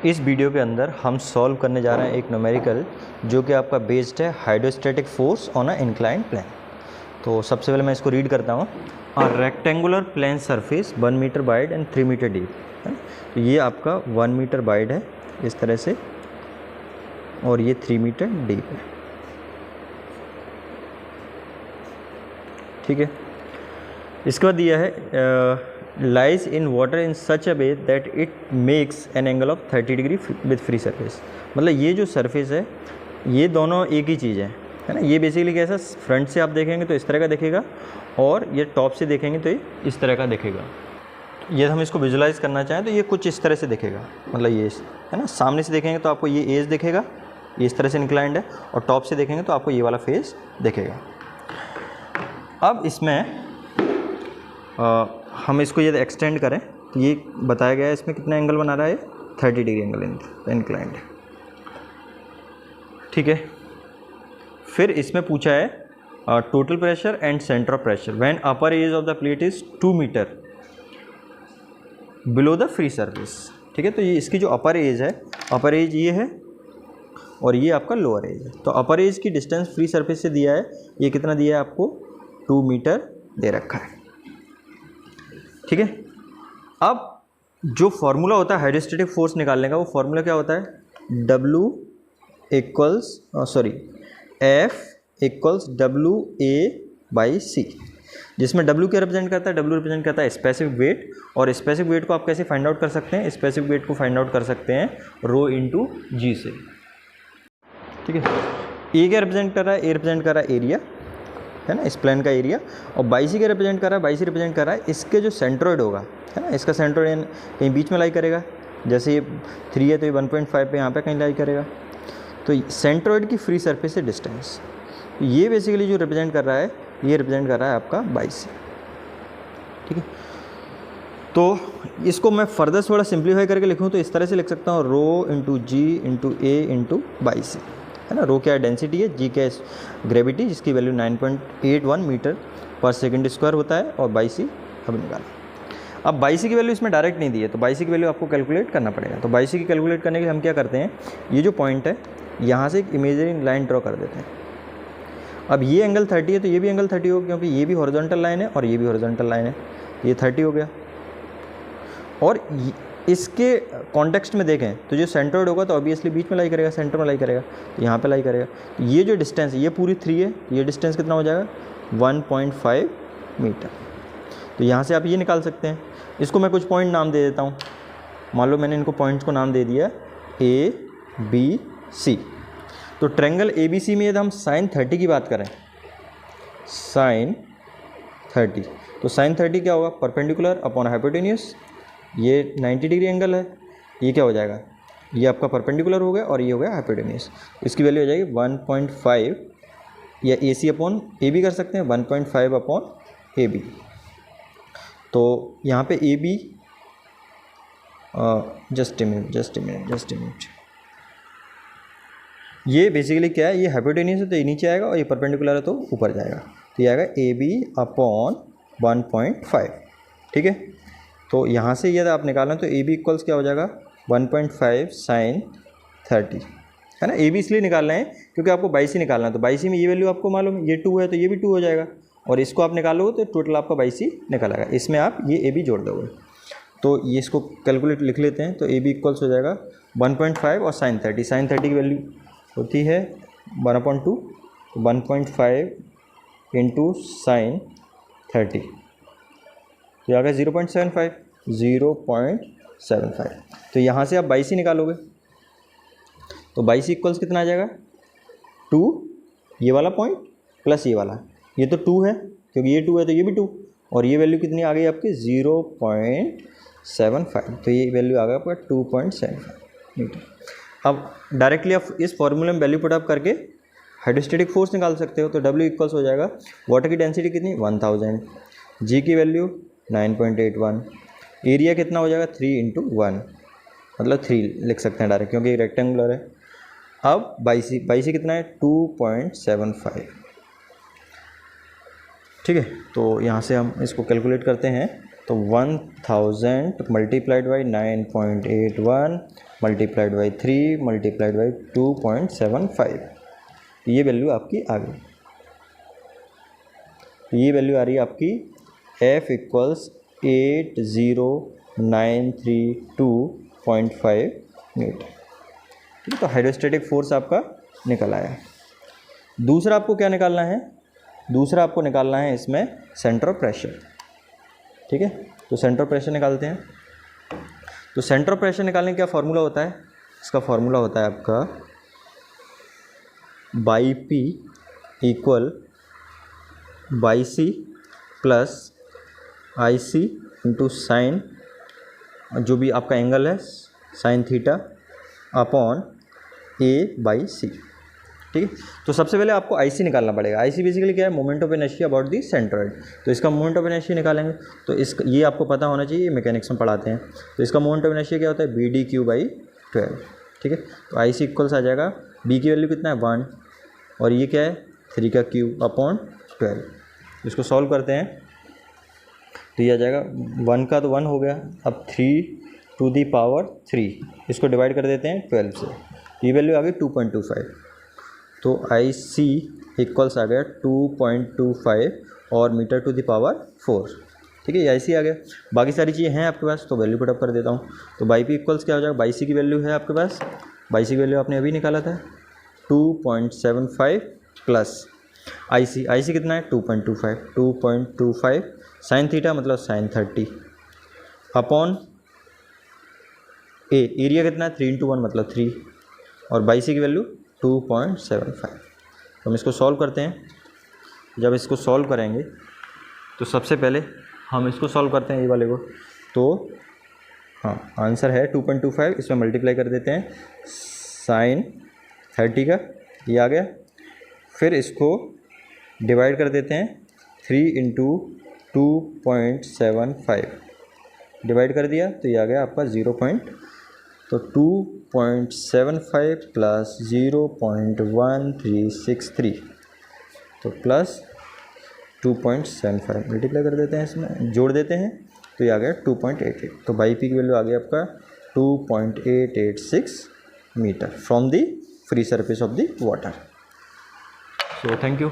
इस वीडियो के अंदर हम सॉल्व करने जा रहे हैं एक न्यूमेरिकल जो कि आपका बेस्ड है hydrostatic force on a inclined plane. तो सबसे पहले मैं इसको रीड करता हूँ। Rectangular plane surface 1 metre wide and 3 metre deep है। तो ये आपका 1 मीटर वाइड है इस तरह से और ये 3 मीटर डीप है। ठीक है, इसके बाद दिया है lies in water in such a way that it makes an angle of 30 degree with free surface. मतलब ये जो सरफेस है ये दोनों एक ही चीज़ है ना। ये बेसिकली कैसा, फ्रंट से आप देखेंगे तो इस तरह का दिखेगा और ये टॉप से देखेंगे तो ये इस तरह का दिखेगा। ये हम इसको विजुलाइज करना चाहें तो ये कुछ इस तरह से दिखेगा। मतलब ये है ना, सामने से देखेंगे तो आपको ये एज दिखेगा, ये इस तरह से इंक्लाइंड है, और टॉप से देखेंगे तो आपको ये वाला फेस दिखेगा। अब इसमें हम इसको यदि एक्सटेंड करें तो ये बताया गया है इसमें कितना एंगल बना रहा है, 30 डिग्री एंगल इंक्लाइंड। ठीक है, फिर इसमें पूछा है total pressure and centre of pressure when upper edge of the plate is 2 metre below the free surface. ठीक है, तो ये इसकी जो अपर एज है, अपर एज ये है और ये आपका लोअर एज है। तो अपर एज की डिस्टेंस फ्री सरफेस से दिया है, ये कितना दिया है आपको, 2 मीटर दे रखा है। ठीक है, अब जो फॉर्मूला होता है हाइड्रोस्टैटिक फोर्स निकालने का, वो फॉर्मूला क्या होता है, F इक्वल्स WA/C, जिसमें W क्या रिप्रेजेंट करता है, W रिप्रेजेंट करता है स्पेसिफिक वेट। और स्पेसिफिक वेट को आप कैसे फाइंड आउट कर सकते हैं, स्पेसिफिक वेट को फाइंड आउट कर सकते हैं रो इंटू जी से। ठीक है, ए क्या रिप्रेजेंट कर रहा है, ए रिप्रेजेंट कर रहा है एरिया है ना, इस प्लेन का एरिया, और बाई सी क्या रिप्रेजेंट कर रहा है, बाई सी रिप्रेजेंट कर रहा है इसके जो सेंट्रोइड होगा है ना, इसका सेंट्रोइड कहीं बीच में लाई करेगा। जैसे ये 3 है तो ये 1.5 पे यहाँ पे कहीं लाई करेगा। तो सेंट्रोइड की फ्री सरफेस से डिस्टेंस, ये बेसिकली जो रिप्रेजेंट कर रहा है, ये रिप्रेजेंट कर रहा है आपका बाई सी। ठीक है, तो इसको मैं फर्दर थोड़ा सिंप्लीफाई करके लिखूँ तो इस तरह से लिख सकता हूँ, row into G into A into by C है ना। रो क्या डेंसिटी है, जी क्या ग्रेविटी, जिसकी वैल्यू 9.81 मीटर पर सेकंड स्क्वायर होता है, और बाई सी अब निकाला। अब बाई सी की वैल्यू इसमें डायरेक्ट नहीं दी है तो बाई सी की वैल्यू आपको कैलकुलेट करना पड़ेगा। तो बाई सी की कैलकुलेट करने के लिए हम क्या करते हैं, ये जो पॉइंट है यहाँ से एक इमेजिनरी लाइन ड्रॉ कर देते हैं। अब ये एंगल 30 है तो ये भी एंगल 30 होगा, क्योंकि ये भी हॉरिजॉन्टल लाइन है और ये भी हॉरिजॉन्टल लाइन है, ये 30 हो गया। और इसके कॉन्टेक्स्ट में देखें तो जो सेंट्रोइड होगा तो ऑब्वियसली बीच में लाई करेगा, सेंटर में लाई करेगा, तो यहाँ पे लाई करेगा। तो ये जो डिस्टेंस है ये पूरी 3 है, ये डिस्टेंस कितना हो जाएगा, 1.5 मीटर। तो यहाँ से आप ये निकाल सकते हैं। इसको मैं कुछ पॉइंट नाम दे देता हूँ। मान लो मैंने इनको पॉइंट्स को नाम दे दिया ABC। तो ट्रायंगल ABC में यदि हम sin 30 की बात करें, sin 30, तो sin 30 क्या होगा, परपेंडिकुलर अपॉन हाइपोटेन्यूस। ये 90 डिग्री एंगल है, ये क्या हो जाएगा, ये आपका परपेंडिकुलर हो गया और ये हो गया हाइपोटेन्यूस। इसकी वैल्यू हो जाएगी 1.5, या AC अपॉन AB कर सकते हैं, 1.5 अपॉन AB। तो यहाँ पे AB, जस्ट ए मिनट, ये बेसिकली क्या है, ये हाइपोटेन्यूस है तो ये नीचे आएगा और ये परपेंडिकुलर है तो ऊपर जाएगा। तो ये आएगा AB अपॉन 1.5। ठीक है, तो यहाँ से यदि आप निकालें तो AB इक्वल्स क्या हो जाएगा, 1.5 sin 30 है ना। AB इसलिए निकाल रहे हैं क्योंकि आपको बाई सी निकालना है। तो बाई सी में ये वैल्यू आपको मालूम है, ये 2 है तो ये भी 2 हो जाएगा, और इसको आप निकालोगे तो टोटल आपका बाई सी निकल आएगा। इसमें आप ये AB जोड़ दोगे तो ये इसको कैलकुलेट लिख लेते हैं। तो AB इक्वल्स हो जाएगा 1.5 और sin 30 की वैल्यू होती है 1/2, तो 1.5 इंटू sin 30, तो ये आ गया 0.75। तो यहाँ से आप बाई सी निकालोगे तो बाई सी इक्वल्स कितना आ जाएगा, 2 ये वाला पॉइंट प्लस ये वाला, ये तो 2 है क्योंकि ये 2 है तो ये भी 2, और ये वैल्यू कितनी आ गई आपकी 0.75। तो ये वैल्यू आ गया आपका 2.75 मीटर। अब डायरेक्टली आप इस फॉर्मूले में वैल्यू पुट अप करके हाइड्रोस्टैटिक फोर्स निकाल सकते हो। तो W इक्वल्स हो जाएगा, वाटर की डेंसिटी कितनी 1000, जी की वैल्यू 9.81, एरिया कितना हो जाएगा 3 × 1, मतलब 3 लिख सकते हैं डायरेक्ट क्योंकि रेक्टेंगुलर है। अब बाई सी कितना है 2.75। ठीक है, तो यहाँ से हम इसको कैलकुलेट करते हैं तो 1000 multiplied by 9.81 multiplied by 3 multiplied by 2.75, ये वैल्यू आपकी आ गई। तो ये वैल्यू आ रही है आपकी F इक्वल्स 80932.5 न्यूटन। ठीक है, तो हाइड्रोस्टैटिक फोर्स आपका निकल आया। दूसरा आपको क्या निकालना है? दूसरा आपको निकालना है इसमें सेंटर ऑफ प्रेशर। ठीक है, तो सेंटर ऑफ प्रेशर निकालते हैं। तो सेंटर ऑफ प्रेशर निकालने का क्या फार्मूला होता है? इसका फार्मूला होता है आपका by P equal by C plus I C into sine, जो भी आपका एंगल है sine theta upon A by C. ठीक है, तो सबसे पहले आपको आई सी निकालना पड़ेगा। आई सी बेसिकली क्या है? Moment of inertia about the centroid. तो इसका मोमेंट ऑफ इनर्शिया निकालेंगे, तो इसका ये आपको पता होना चाहिए, मैकेनिक्स में पढ़ाते हैं। तो इसका मोमेंट ऑफ इनर्शिया क्या होता है? B D cube by 12। ठीक है, तो आई सी इक्वल्स आ जाएगा, बी की वैल्यू कितना है 1 और ये क्या है 3 का क्यूब अपॉन 12। इसको सॉल्व करते हैं तो ये आ जाएगा 1 का तो 1 हो गया, अब 3 टू दी पावर 3, इसको डिवाइड कर देते हैं 12 से, ये वैल्यू आ गई 2.25। तो आई सी इक्वल्स आ गया 2.25 और मीटर टू दी पावर 4। ठीक है, ये आई सी आ गया। बाकी सारी चीज़ें हैं आपके पास, तो वैल्यू पुटअप कर देता हूँ। तो बाई पी इक्वल्स क्या हो जाएगा? बाई सी की वैल्यू है आपके पास, बाई सी की वैल्यू आपने अभी निकाला था 2.75 प्लस आई सी कितना है 2.25 साइन थीटा मतलब साइन 30 अपॉन एरिया कितना है 3 into 1 मतलब 3 और बाई सी की वैल्यू 2.75। तो हम इसको सॉल्व करते हैं। जब इसको सॉल्व करेंगे तो सबसे पहले हम इसको सॉल्व करते हैं ये वाले को, तो हाँ आंसर है 2.25, इसमें मल्टीप्लाई कर देते हैं साइन 30 का, ये आ गया। फिर इसको डिवाइड कर देते हैं 3 into 2.75, डिवाइड कर दिया तो ये आ गया आपका तो 2.75 प्लस 0.1363, तो प्लस 2.75 मल्टीप्लाई कर देते हैं, इसमें जोड़ देते हैं तो ये आ गया 2.88। तो बाई पी की वैल्यू आ गया आपका 2.886 metre from the free surface of the water. So thank you.